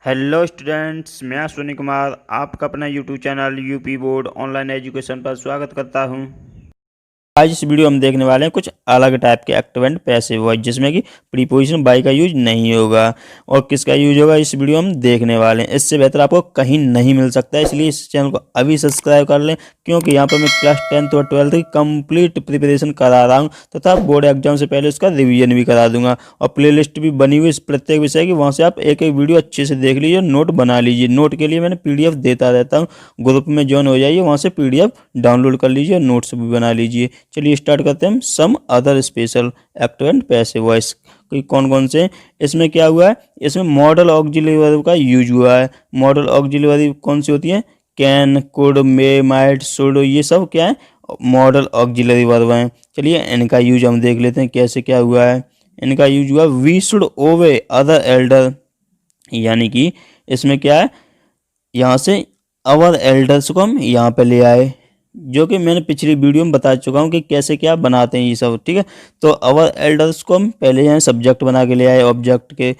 Hello students, मैं अश्विनी कुमार आपका अपना YouTube channel UP board online education पर स्वागत करता हूं। आज इस वीडियो में देखने वाले हैं कुछ अलग टाइप के एक्टिव एंड पैसिव वॉइस जिसमें कि प्रीपोजिशन बाई का यूज नहीं होगा और किसका यूज होगा इस वीडियो हम देखने वाले हैं। इससे बेहतर आपको कहीं नहीं मिल सकता है, इसलिए इस चैनल को अभी सब्सक्राइब कर लें, क्योंकि यहाँ पर मैं क्लास 10th और 12th की कंप्लीट प्रिपरेशन करा रहा हूँ तथा बोर्ड एग्जाम से पहले उसका रिवीजन भी करा दूंगा और प्लेलिस्ट भी बनी हुई इस प्रत्येक विषय की, वहाँ से आप एक एक वीडियो अच्छे से देख लीजिए, नोट बना लीजिए। नोट के लिए मैंने PDF देता रहता हूँ, ग्रुप में ज्वाइन हो जाइए, वहाँ से PDF डाउनलोड कर लीजिए, नोट्स भी बना लीजिए। चलिए स्टार्ट करते हैं। Some other special active and passive voice कौन कौन से। इसमें क्या हुआ है, इसमें मॉडल ऑक्सिलरी वर्ब का यूज हुआ है। मॉडल ऑक्सिलरी वर्ब कौन सी होती है? Can, could, may, might, should, ये सब क्या है? मॉडल ऑक्सिलरी वर्ब हैं। चलिए इनका यूज हम देख लेते हैं कैसे क्या हुआ है। इनका यूज हुआ we should obey other elder, यानी कि इसमें क्या है, यहाँ से अवर एल्डर्स को हम यहाँ पे ले आए, जो कि मैंने पिछली वीडियो में बता चुका हूँ कि कैसे क्या बनाते हैं ये सब, ठीक है। तो अवर एल्डर्स को हम पहले यहाँ सब्जेक्ट बना के ले आए ऑब्जेक्ट के,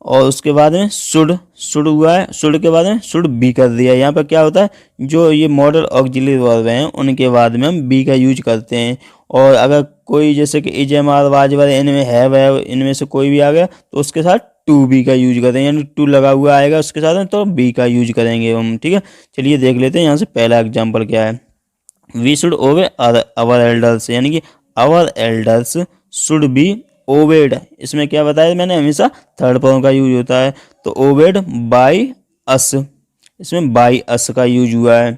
और उसके बाद में शुड शुड हुआ है, शुड के बाद में शुड बी कर दिया। यहाँ पर क्या होता है, जो ये मॉडल ऑक्सिलरी वर्ब हैं उनके बाद में हम बी का यूज करते हैं। और अगर कोई जैसे कि इज, एम, आर, वाज, वर, इनमें है इनमें से कोई भी आ गया तो उसके साथ टू बी का यूज करते हैं, यानी टू लगा हुआ आएगा उसके साथ में तो बी का यूज करेंगे हम, ठीक है। चलिए देख लेते हैं यहाँ से पहला एग्जाम्पल क्या है। वी शुड ओबे अवर एल्डर्स, यानी कि our elders should be obeyed. इसमें क्या बताया मैंने, हमेशा थर्ड फॉर्म का यूज होता है, तो ओबेड बाय अस, इसमें बाय अस का यूज हुआ है,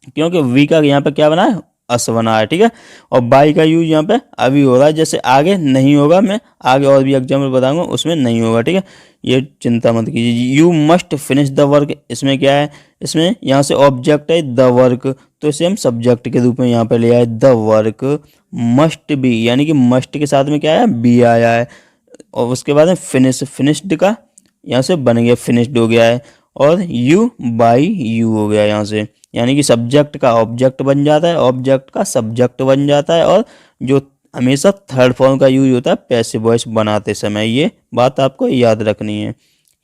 क्योंकि वी का यहाँ पे क्या बना है, अस बना है, ठीक है। और बाई का यूज यहाँ पे अभी हो रहा है, जैसे आगे नहीं होगा, मैं आगे और भी एग्जाम्पल बताऊंगा उसमें नहीं होगा, ठीक है, ये चिंता मत कीजिए। You must finish the work, इसमें क्या है, इसमें यहाँ से ऑब्जेक्ट है द वर्क, तो इसे हम सब्जेक्ट के रूप में यहाँ पे ले आए। द वर्क मस्ट बी, यानी कि मस्ट के साथ में क्या है, बी आया है, और उसके बाद में फिनिश, फिनिश्ड का यहाँ से बन गया, फिनिश्ड हो गया है, और यू बाई यू हो गया यहाँ से, यानी कि सब्जेक्ट का ऑब्जेक्ट बन जाता है, ऑब्जेक्ट का सब्जेक्ट बन जाता है, और जो हमेशा थर्ड फॉर्म का यूज होता है पैसिव वॉइस बनाते समय, ये बात आपको याद रखनी है।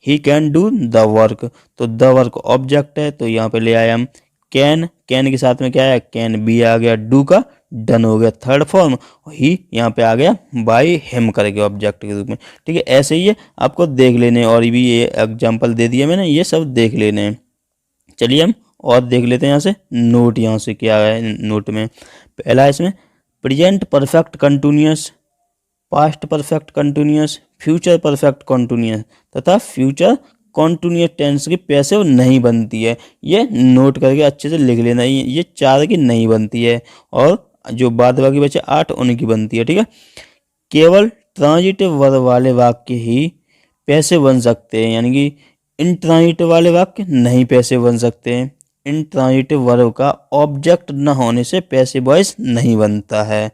He can do the work, तो द वर्क ऑब्जेक्ट है, तो यहाँ पे ले आए हम कैन, कैन के साथ में क्या है, कैन बी आ गया, डू का डन हो गया थर्ड फॉर्म, ही यहाँ पे आ गया बाय हिम करके ऑब्जेक्ट के रूप में, ठीक है। ऐसे ही है, आपको देख लेने, और भी ये एग्जांपल दे दिया मैंने, ये सब देख लेने हैं। चलिए हम और देख लेते हैं यहाँ से नोट, यहाँ से क्या है नोट में। पहला इसमें present perfect continuous, past perfect continuous, future perfect continuous तथा फ्यूचर कॉन्टिन्यूअस टेंस की पैसिव नहीं बनती है। ये नोट करके अच्छे से लिख लेना, ये चार की नहीं बनती है, और जो बाद बाकी बचे 8 उनकी बनती है, ठीक है। केवल ट्रांजिटिव वर्ब वाले वाक्य ही पैसिव बन सकते हैं, यानी कि इंट्रांजिटिव वाले वाक्य नहीं पैसिव बन सकते हैं। इंट्रांजिटिव वर्ब का ऑब्जेक्ट न होने से पैसिव वॉइस नहीं बनता है।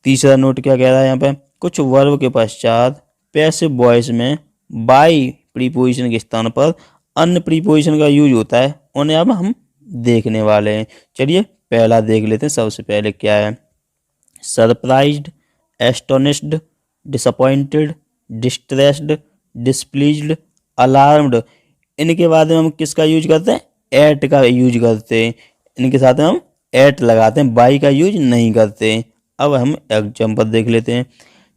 तीसरा नोट क्या कह रहा है यहाँ पे, कुछ वर्ब के पश्चात पैसिव वॉइस में बाई प्रीपोजिशन के स्थान पर अन्य प्रीपोजिशन का यूज होता है, उन्हें अब हम देखने वाले हैं। चलिए पहला देख लेते हैं। सबसे पहले क्या है, surprised, astonished, disappointed, distressed, displeased, alarmed. इनके बाद में हम किसका यूज करते हैं, एट का यूज करते हैं, इनके साथ में हम एट लगाते हैं, बाई का यूज नहीं करते हैं। अब हम एग्जाम्पल देख लेते हैं।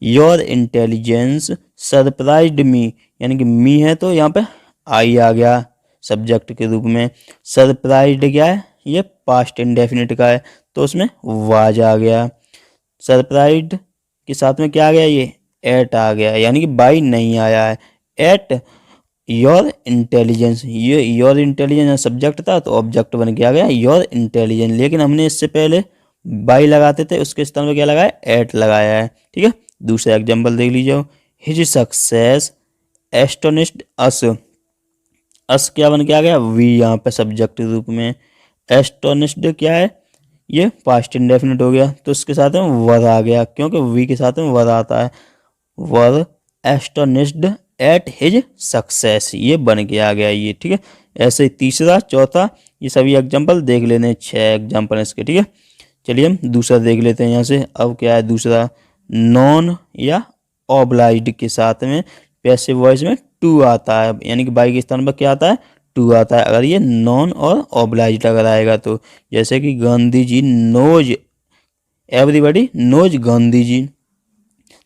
योर इंटेलिजेंस सरप्राइज्ड मी, यानी कि मी है तो यहाँ पे आई आ गया सब्जेक्ट के रूप में। सरप्राइज्ड क्या है, ये पास्ट इंडेफिनिट का है, तो उसमें वाज आ गया। सरप्राइज्ड के साथ में क्या आ गया, ये एट आ गया, यानी कि बाई नहीं आया है। एट योर इंटेलिजेंस, ये योर इंटेलिजेंस सब्जेक्ट था तो ऑब्जेक्ट बन के आ गया योर इंटेलिजेंस, लेकिन हमने इससे पहले बाई लगाते थे, उसके स्थान पर क्या लगाया, एट लगाया है, ठीक है। दूसरा एग्जाम्पल देख लीजिए। हिज सक्सेस एस्टोनिश्ड अस, अस क्या बन के आ गया, वी यहाँ पे सब्जेक्ट के रूप में। एस्टोनिश्ड क्या है, ये पास्ट इंडेफिनिट हो गया, तो उसके साथ में वर आ गया, क्योंकि वी के साथ में वर आता है। वर एस्टोनिश्ड एट हिज सक्सेस, ये बन के आ गया ये, ठीक है। ऐसे ही तीसरा चौथा ये सभी एग्जाम्पल देख लेने, 6 एग्जाम्पल इसके, ठीक है। चलिए हम दूसरा देख लेते हैं यहाँ से। अब क्या है दूसरा, नॉन या ऑब्लाइज्ड के साथ में पैसिव वॉइस में टू आता है, यानी कि बाई के स्थान पर क्या आता है, टू आता है अगर ये नॉन और ऑब्लाइज्ड अगर आएगा तो। जैसे कि Gandhi ji knows, everybody knows Gandhi ji,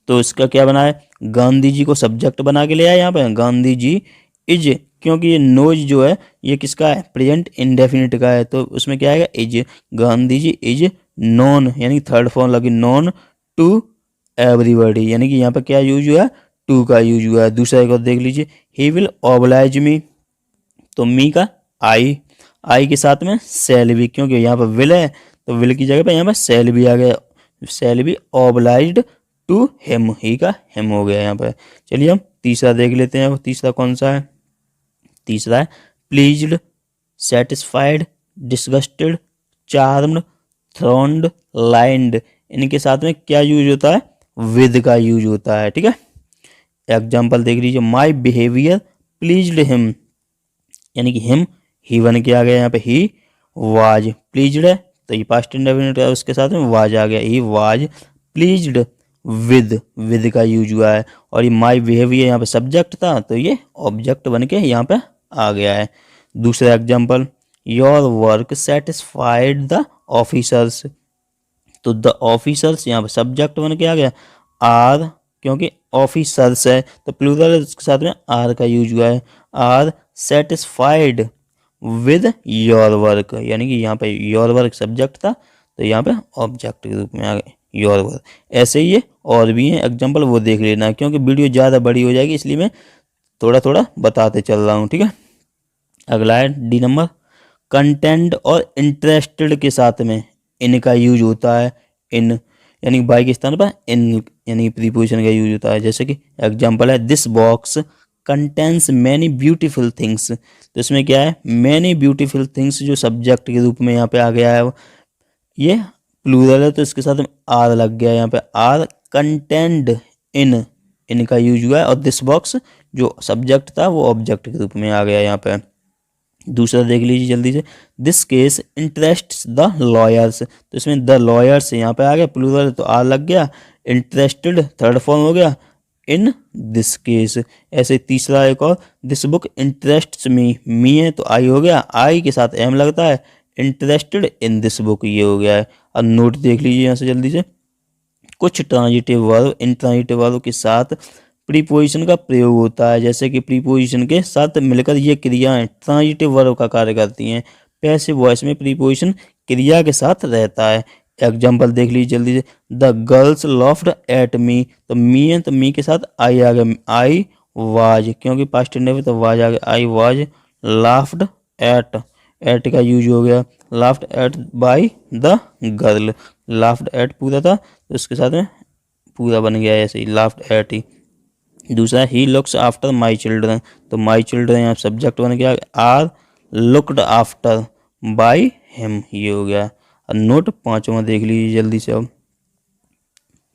तो इसका क्या बना है, गांधी जी को सब्जेक्ट बना के ले आया यहाँ पे, गांधी जी इज, क्योंकि ये नोज जो है ये किसका है, प्रेजेंट इंडेफिनिट का है, तो उसमें क्या आएगा, is. Gandhi ji is known, यानी थर्ड फॉर्म लगी नॉन टू एवरीबॉडी, यानी कि यहाँ पे क्या यूज हुआ है, टू का यूज हुआ है। दूसरा एक और देख लीजिए, ही विल ऑब्लाइज मी, तो मी का आई के साथ में सेल भी, क्योंकि यहाँ पर विल है तो विल की जगह पे यहाँ पर सेल भी आ गया, सेल भी ऑब्लाइज्ड टू हिम, ही का हिम हो गया यहाँ पर। चलिए हम तीसरा देख लेते हैं, वो तीसरा कौन सा है, तीसरा है pleased, satisfied, disgusted, charmed, throned, lined, इनके साथ में क्या यूज होता है, विद का यूज होता है। ठीक है, एग्जाम्पल देख लीजिए, माई बिहेवियर प्लीज्ड हिम, यानी कि हिम ही बन के आ गया यहाँ पे, ही वाज प्लीज्ड है तो ये पास्ट इंडेफिनिट है, उसके साथ में वाज आ गया, ही वाज प्लीज्ड विद का यूज हुआ है। और ये माई बिहेवियर यहाँ पे सब्जेक्ट था तो ये ऑब्जेक्ट बन के यहाँ पे आ गया है। दूसरा example, your work satisfied the officers, तो द ऑफिसर्स यहाँ पे सब्जेक्ट बन के आ गया, आर, क्योंकि ऑफिसर्स है तो प्लूरल उसके साथ में आर का यूज हुआ है, are satisfied with your work, यानी कि यहाँ पे योर वर्क सब्जेक्ट था तो यहाँ पे ऑब्जेक्ट के रूप में आ गए योर वर्क। ऐसे ही ये और भी हैं एग्जाम्पल, वो देख लेना, क्योंकि वीडियो ज़्यादा बड़ी हो जाएगी इसलिए मैं थोड़ा थोड़ा बताते चल रहा हूँ। ठीक है, अगला है डी नंबर, कंटेंट और इंटरेस्टेड के साथ में इनका यूज होता है, इन, यानी बाई के स्थान पर इन, यानी प्रीपोजिशन का यूज होता है। जैसे कि एग्जाम्पल है, this box contains many beautiful things, तो इसमें क्या है, मैनी ब्यूटीफुल थिंग्स जो सब्जेक्ट के रूप में यहाँ पे आ गया है, ये प्लूरल है तो इसके साथ में आर लग गया यहाँ पे, आर कंटेंड इन, इनका यूज हुआ है, और दिस बॉक्स जो सब्जेक्ट था वो ऑब्जेक्ट के रूप में आ गया यहाँ पे। दूसरा देख लीजिए जल्दी से, this case interests the lawyers, तो इसमें द लॉयर्स यहाँ पे आ गया, प्लूरल तो आर लग गया, इंटरेस्टेड थर्ड फॉर्म हो गया, इन दिस केस। ऐसे तीसरा एक और, दिस बुक इंटरेस्ट्स मी है तो आई हो गया, आई के साथ एम लगता है, इंटरेस्टेड इन दिस बुक ये हो गया है। अब नोट देख लीजिए यहाँ से जल्दी से, कुछ transitive verb in transitive verb के साथ प्रीपोजिशन का प्रयोग होता है, जैसे कि प्रीपोजिशन के साथ मिलकर ये क्रियाएं ट्रांजिटिव वर्ब का कार्य करती हैं। पैसिव वॉइस में प्रीपोजिशन क्रिया के साथ रहता है। एग्जाम्पल देख लीजिए जल्दी से, the girls laughed at me, तो मी है तो मी के साथ आई आ गया, आई वाज, क्योंकि पास्ट इंडेफिनिट तो वाज आ गया, आई वाज लाफ्ड एट का यूज हो गया, laughed eight by the girl, laughed eight पूरा था तो उसके साथ में पूरा बन गया ऐसे ही, लाफ्ड एट ही। दूसरा, he looks after my children, तो माई चिल्ड्रन यहाँ सब्जेक्ट बन गया, are looked after by him ये हो गया। नोट पांचवा देख लीजिए जल्दी से, अब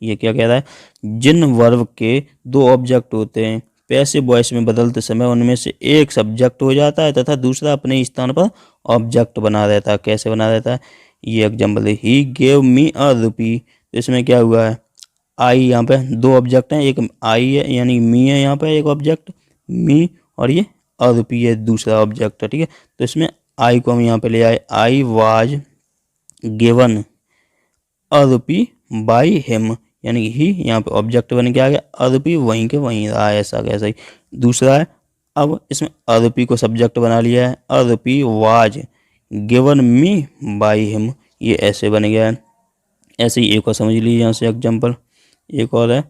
ये क्या कह रहा है, जिन वर्ब के दो ऑब्जेक्ट होते हैं पैसिव वॉइस में बदलते समय उनमें से एक सब्जेक्ट हो जाता है तथा दूसरा अपने स्थान पर ऑब्जेक्ट बना रहता है। कैसे बना रहता है, ये एग्जाम्पल है, ही गेव मी अ रुपी, तो इसमें क्या हुआ है, आई, यहाँ पे दो ऑब्जेक्ट हैं, एक आई है यानी मी है यहाँ पे एक ऑब्जेक्ट मी, और ये अ रुपी है दूसरा ऑब्जेक्ट है। ठीक है, तो इसमें आई को हम यहाँ पे ले आए, I was given a rupee by him, यानी कि ही यहाँ पे ऑब्जेक्ट बन के आ गया, अ रुपी वहीं के वहीं रहा है, ऐसा कैसा ही। दूसरा है, अब इसमें अ रुपी को सब्जेक्ट बना लिया है, a rupee was given me by him, ये ऐसे बन गया है। ऐसे ही एक और समझ लीजिए यहाँ से एग्जाम्पल, एक और है,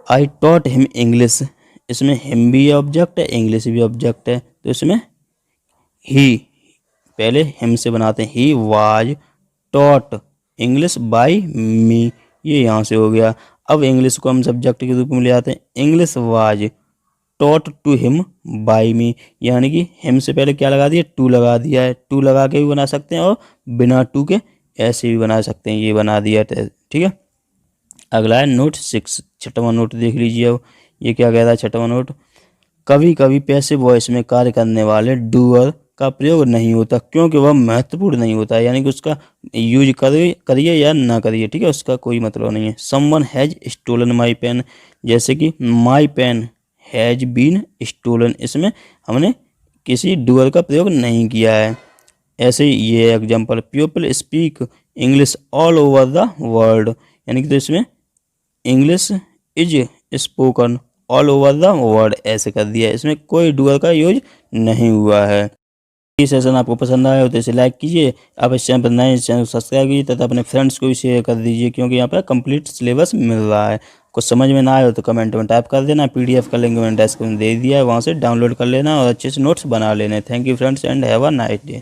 आई टॉट हिम इंग्लिश, इसमें हिम भी ऑब्जेक्ट है इंग्लिश भी ऑब्जेक्ट है, तो इसमें ही पहले हिम से बनाते हैं, he was taught English by me, ये यहाँ से हो गया। अब इंग्लिश को हम सब्जेक्ट के रूप में ले आते हैं, English was taught to him by me, यानी कि हिम से पहले क्या लगा दिया, टू लगा दिया है, टू लगा के भी बना सकते हैं और बिना टू के ऐसे भी बना सकते हैं, ये बना दिया। ठीक है, अगला है नोट 6, छठवां नोट देख लीजिए। अब ये क्या कह रहा है छठवां नोट, कभी कभी पैसिव वॉइस में कार्य करने वाले डूअर का प्रयोग नहीं होता क्योंकि वह महत्वपूर्ण नहीं होता है, यानी कि उसका यूज करिए या ना करिए, ठीक है, उसका कोई मतलब नहीं है। Someone has stolen my pen, जैसे कि my pen has been stolen, इसमें हमने किसी डूअर का प्रयोग नहीं किया है। ऐसे ही ये example, people speak English all over the world, यानी कि तो इसमें English is spoken all over the world ऐसे कर दिया है, इसमें कोई डूअर का यूज नहीं हुआ है। ये सेशन आपको पसंद आया हो तो इसे लाइक कीजिए, आप इस चैनल पर नए चैनल सब्सक्राइब कीजिए तथा अपने फ्रेंड्स को भी शेयर कर दीजिए, क्योंकि यहाँ पर कंप्लीट सिलेबस मिल रहा है। कुछ समझ में ना आए हो तो कमेंट में टाइप कर देना, पीडीएफ का लिंक मैंने डिस्क्रिप्शन में दे दिया है, वहाँ से डाउनलोड कर लेना और अच्छे से नोट्स बना लेना। Thank you friends and have a nice day.